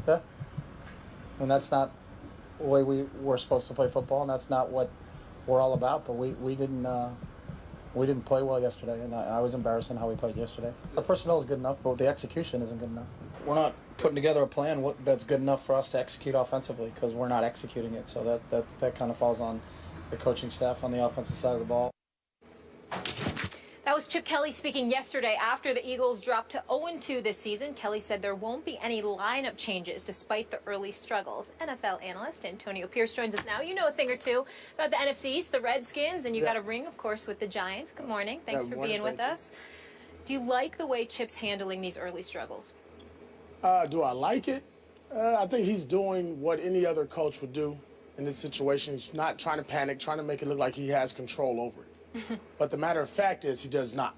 Yeah. And that's not the way we were supposed to play football, and that's not what we're all about. But we didn't play well yesterday, and I was embarrassed in how we played yesterday. The personnel is good enough, but the execution isn't good enough. We're not putting together a plan that's good enough for us to execute offensively because we're not executing it. So that kind of falls on the coaching staff on the offensive side of the ball. That was Chip Kelly speaking yesterday after the Eagles dropped to 0-2 this season. Kelly said there won't be any lineup changes despite the early struggles. NFL analyst Antonio Pierce joins us now. You know a thing or two about the NFC East, the Redskins, and you got a ring, of course, with the Giants. Good morning. Thanks for being with us. Do you like the way Chip's handling these early struggles? Do I like it? I think he's doing what any other coach would do in this situation. He's not trying to panic, trying to make it look like he has control over it. But the matter of fact is he does not.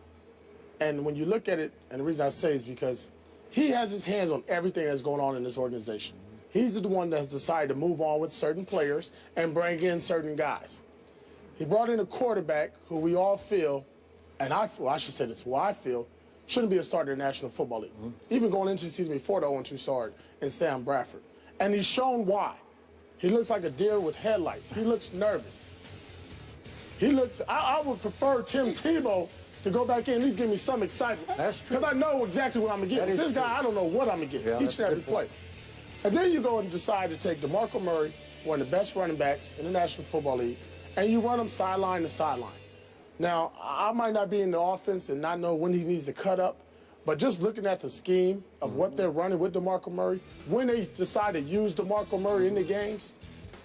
And when you look at it, and the reason I say is because he has his hands on everything that's going on in this organization. He's the one that has decided to move on with certain players and bring in certain guys. He brought in a quarterback who we all feel, and I should say this, who I feel shouldn't be a starter in the National Football League. Even going into the season before the 0-2 start in Sam Bradford. And he's shown why. He looks like a deer with headlights. He looks nervous. He looks, I would prefer Tim Tebow to go back in and at least give me some excitement. That's true. Because I know exactly what I'm going to get. This guy, I don't know what I'm going to get each and every play. And then you go and decide to take DeMarco Murray, one of the best running backs in the National Football League, and you run him sideline to sideline. Now, I might not be in the offense and not know when he needs to cut up, but just looking at the scheme of what they're running with DeMarco Murray, when they decide to use DeMarco Murray in the games,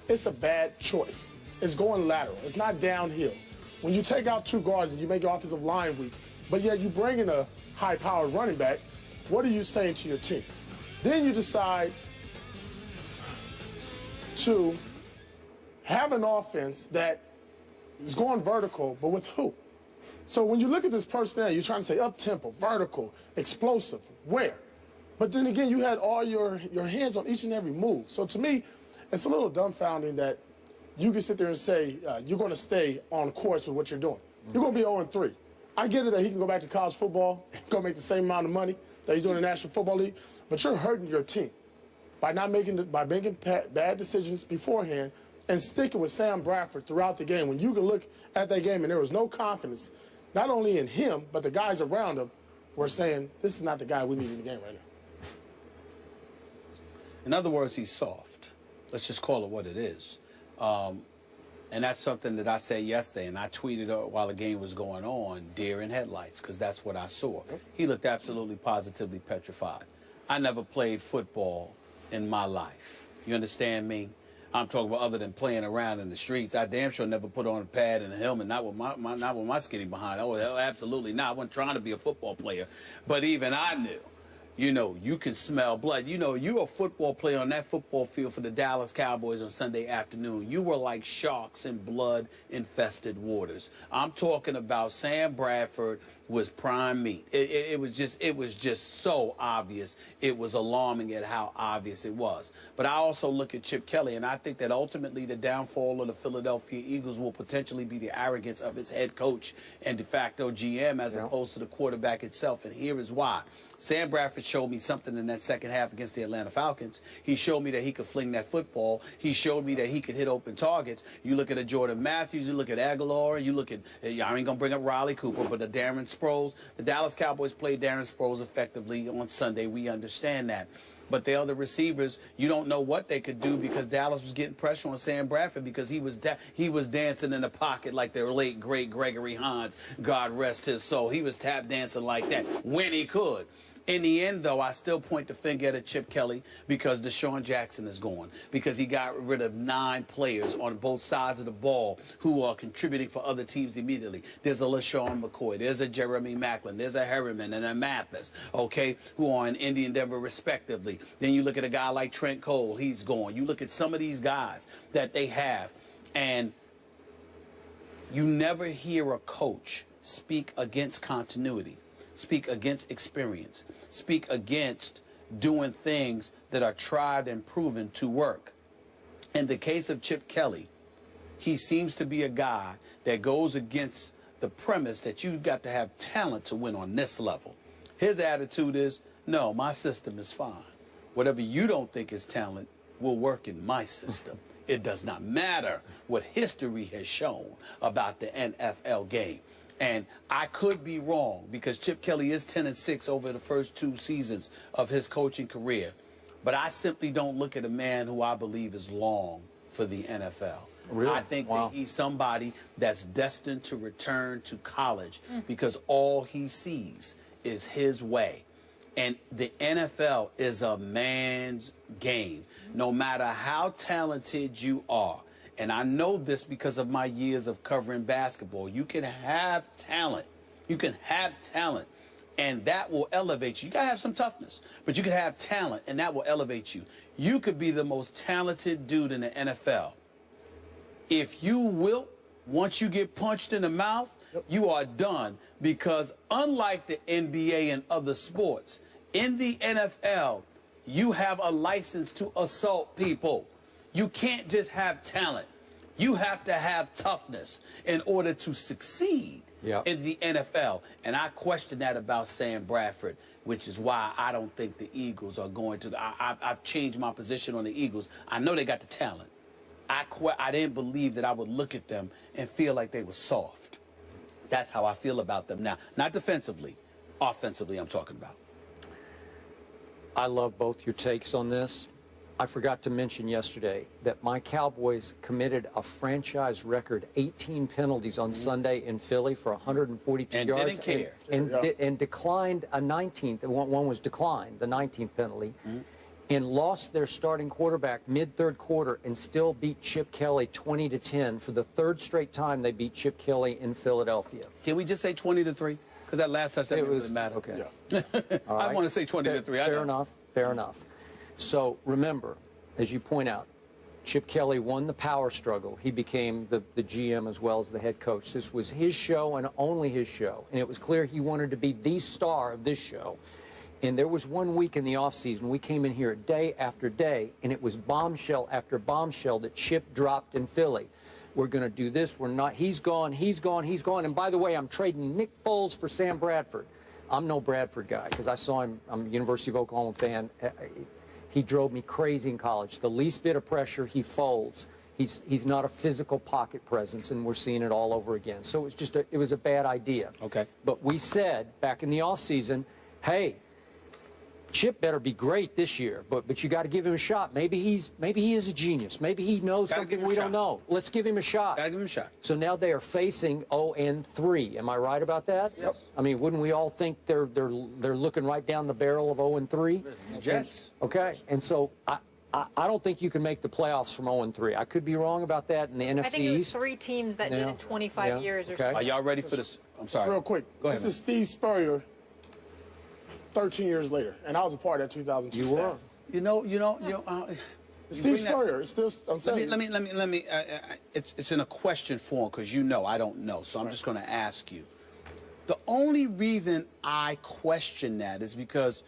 it's a bad choice. It's going lateral. It's not downhill. When you take out two guards and you make your offensive line weak, but yet you bring in a high-powered running back, what are you saying to your team? Then you decide to have an offense that is going vertical, but with who? So when you look at this personnel, you're trying to say up-tempo, vertical, explosive, where? But then again, you had all your hands on each and every move. So to me, it's a little dumbfounding that you can sit there and say you're going to stay on course with what you're doing. You're going to be 0-3. I get it that he can go back to college football and go make the same amount of money that he's doing in the National Football League, but you're hurting your team by making bad decisions beforehand and sticking with Sam Bradford throughout the game. When you can look at that game and there was no confidence, not only in him, but the guys around him were saying, this is not the guy we need in the game right now. In other words, he's soft. Let's just call it what it is. And that's something that I said yesterday, and I tweeted while the game was going on, deer in headlights, because that's what I saw. He looked absolutely positively petrified. I never played football in my life. You understand me? I'm talking about other than playing around in the streets. I damn sure never put on a pad and a helmet, not with my skinny behind. Oh, hell, absolutely not. I wasn't trying to be a football player. But even I knew. You know, you can smell blood. You know, you're a football player on that football field for the Dallas Cowboys on Sunday afternoon. You were like sharks in blood-infested waters. I'm talking about Sam Bradford was prime meat. It was just so obvious. It was alarming at how obvious it was. But I also look at Chip Kelly, and I think that ultimately the downfall of the Philadelphia Eagles will potentially be the arrogance of its head coach and de facto GM as opposed to the quarterback itself. And here is why. Sam Bradford showed me something in that second half against the Atlanta Falcons. He showed me that he could fling that football. He showed me that he could hit open targets. You look at a Jordan Matthews, you look at Aguilar, you look at, I ain't going to bring up Riley Cooper, but the Darren Sproles. The Dallas Cowboys played Darren Sproles effectively on Sunday. We understand that. But the other receivers, you don't know what they could do because Dallas was getting pressure on Sam Bradford because he was dancing in the pocket like their late, great Gregory Hines, God rest his soul. He was tap dancing like that when he could. In the end, though, I still point the finger at Chip Kelly because Deshaun Jackson is gone, because he got rid of 9 players on both sides of the ball who are contributing for other teams immediately. There's a LaShawn McCoy, there's a Jeremy Maclin, there's a Harriman and a Mathis, okay, who are in Indy and Denver respectively. Then you look at a guy like Trent Cole, he's gone. You look at some of these guys that they have, and you never hear a coach speak against continuity, speak against experience, speak against doing things that are tried and proven to work. In the case of Chip Kelly, he seems to be a guy that goes against the premise that you've got to have talent to win on this level. His attitude is, no, my system is fine. Whatever you don't think is talent will work in my system. It does not matter what history has shown about the NFL game. And I could be wrong because Chip Kelly is 10-6 over the first 2 seasons of his coaching career. But I simply don't look at a man who I believe is long for the NFL. Really? I think that he's somebody that's destined to return to college because all he sees is his way. And the NFL is a man's game. No matter how talented you are, and I know this because of my years of covering basketball, you can have talent. You can have talent, and that will elevate you. You got to have some toughness, but you can have talent, and that will elevate you. You could be the most talented dude in the NFL. If you wilt, once you get punched in the mouth, you are done. Because unlike the NBA and other sports, in the NFL, you have a license to assault people. You can't just have talent. You have to have toughness in order to succeed in the NFL. And I question that about Sam Bradford, which is why I don't think the Eagles are going to. I've changed my position on the Eagles. I know they got the talent. I didn't believe that I would look at them and feel like they were soft. That's how I feel about them now. Not defensively. Offensively, I'm talking about. I love both your takes on this. I forgot to mention yesterday that my Cowboys committed a franchise record 18 penalties on Sunday in Philly for 142 and yards. Didn't care. And declined a 19th. One was declined, the 19th penalty, and lost their starting quarterback mid-third quarter and still beat Chip Kelly 20-10 for the 3rd straight time they beat Chip Kelly in Philadelphia. Can we just say 20-3? Because that last touchdown didn't really matter. Okay. All right. I want to say 20-3. Fair enough. Fair enough. So remember, as you point out, Chip Kelly won the power struggle. He became the GM as well as the head coach. This was his show and only his show. And it was clear he wanted to be the star of this show. And there was one week in the offseason, we came in here day after day, and it was bombshell after bombshell that Chip dropped in Philly. We're going to do this. We're not. He's gone. He's gone. He's gone. And by the way, I'm trading Nick Foles for Sam Bradford. I'm no Bradford guy because I saw him. I'm a University of Oklahoma fan. He drove me crazy in college. The least bit of pressure, he folds. He's not a physical pocket presence, and we're seeing it all over again. So it was a bad idea. Okay. But we said back in the offseason, hey, Chip better be great this year, but you got to give him a shot. Maybe he is a genius. Maybe he knows something we don't know. Let's give him a shot. Gotta give him a shot. So now they are facing 0-3. Am I right about that? Yes. I mean, wouldn't we all think they're looking right down the barrel of 0-3? The Jets. Okay, and so I don't think you can make the playoffs from 0-3. I could be wrong about that in the NFC East. I think it was 3 teams that did it 25 years or so. Are y'all ready for this? I'm sorry. Real quick. Go ahead. This is Steve Spurrier 13 years later, and I was a part of that 2002. You were. You know. Steve Spurrier. It's still. I'm saying. Let me. It's in a question form because I don't know, so I'm just going to ask you. The only reason I question that is because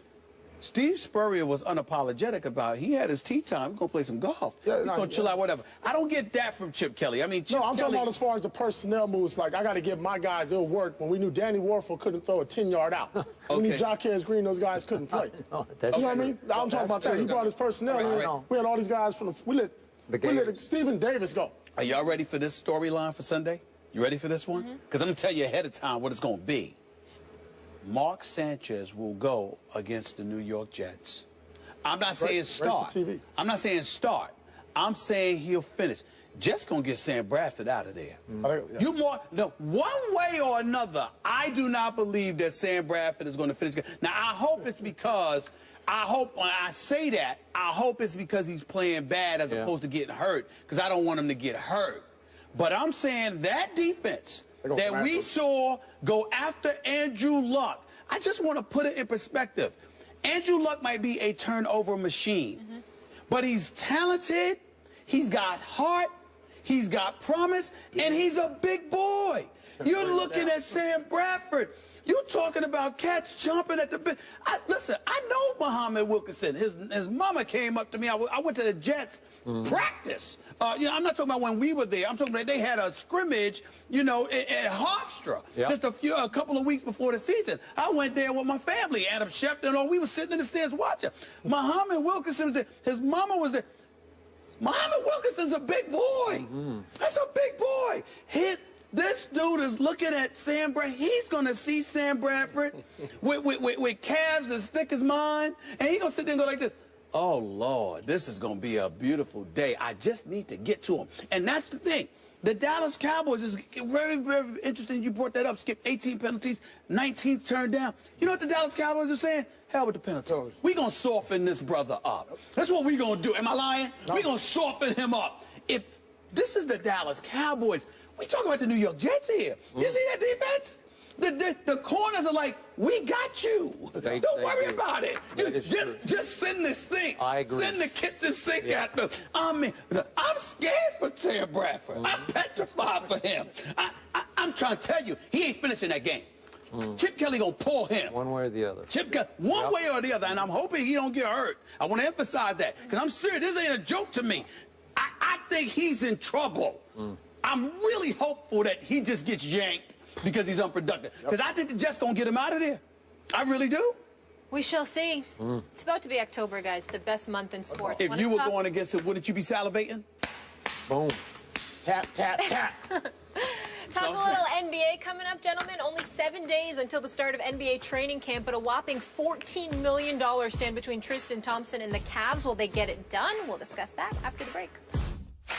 Steve Spurrier was unapologetic about it. He had his tea time. We're going to play some golf. Yeah, He's going to chill out, whatever. I don't get that from Chip Kelly. I mean, Chip I'm Kelly, talking about as far as the personnel moves. Like, I got to give my guys, it'll work. When we knew Danny Warfel couldn't throw a 10-yard out. We knew Jaquez Green, those guys couldn't play. No, you know what I mean? I'm talking about that. He brought his personnel. We had all these guys from we let Stephen Davis go. Are y'all ready for this storyline for Sunday? You ready for this one? Because I'm going to tell you ahead of time what it's going to be. Mark Sanchez will go against the New York Jets. I'm not saying start. I'm not saying start. I'm saying he'll finish. Jets going to get Sam Bradford out of there. One way or another, I do not believe that Sam Bradford is going to finish. Now, I hope it's because, when I say that, I hope it's because he's playing bad as opposed to getting hurt, because I don't want him to get hurt. But I'm saying that defense that we saw go after Andrew Luck, I just want to put it in perspective. Andrew Luck might be a turnover machine, but he's talented, he's got heart, he's got promise, and he's a big boy. You're looking at Sam Bradford. You talking about cats jumping at the bit? Listen, I know Muhammad Wilkerson. His mama came up to me. I went to the Jets practice. You know, I'm not talking about when we were there. I'm talking about they had a scrimmage, you know, at Hofstra just a couple of weeks before the season. I went there with my family, Adam Schefter and all. We were sitting in the stands watching. Muhammad Wilkerson was there. His mama was there. Muhammad Wilkerson's a big boy. That's a big boy. This dude is looking at Sam Bradford. He's going to see Sam Bradford with calves as thick as mine, and he's going to sit there and go like this. Oh, Lord, this is going to be a beautiful day. I just need to get to him. And that's the thing. The Dallas Cowboys is very, very interesting. You brought that up. Skip 18 penalties, 19 turned down. You know what the Dallas Cowboys are saying? Hell with the penalties. We're going to soften this brother up. That's what we're going to do. Am I lying? No. We're going to soften him up. If this is the Dallas Cowboys, we talking about the New York Jets here. You see that defense? The corners are like, we got you. Don't worry about it. Just send the sink. I agree. Send the kitchen sink at them. I mean, I'm scared for Sam Bradford. I'm petrified for him. I'm trying to tell you, he ain't finishing that game. Chip Kelly gonna pull him. One way or the other. One way or the other, and I'm hoping he don't get hurt. I want to emphasize that, because I'm serious. This ain't a joke to me. I think he's in trouble. I'm really hopeful that he just gets yanked because he's unproductive. Because I think the Jets gonna get him out of there. I really do. We shall see. It's about to be October, guys, the best month in sports. If you were going against it, wouldn't you be salivating? Boom. Tap, tap, tap. Talk a little NBA coming up, gentlemen. Only 7 days until the start of NBA training camp, but a whopping $14 million stand between Tristan Thompson and the Cavs. Will they get it done? We'll discuss that after the break.